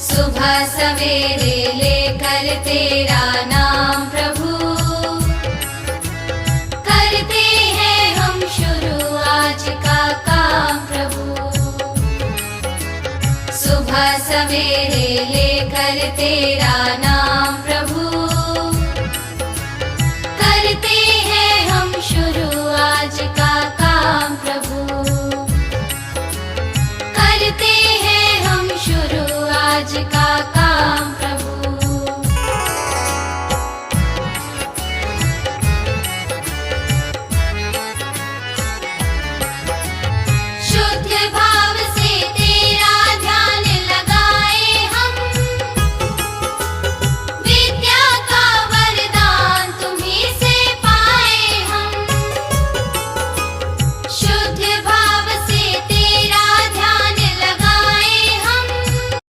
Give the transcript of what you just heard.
सुबह सवेरे लेकर तेरा नाम प्रभु, करते हैं हम शुरू आज का काम प्रभु। सुबह सवेरे लेकर तेरा नाम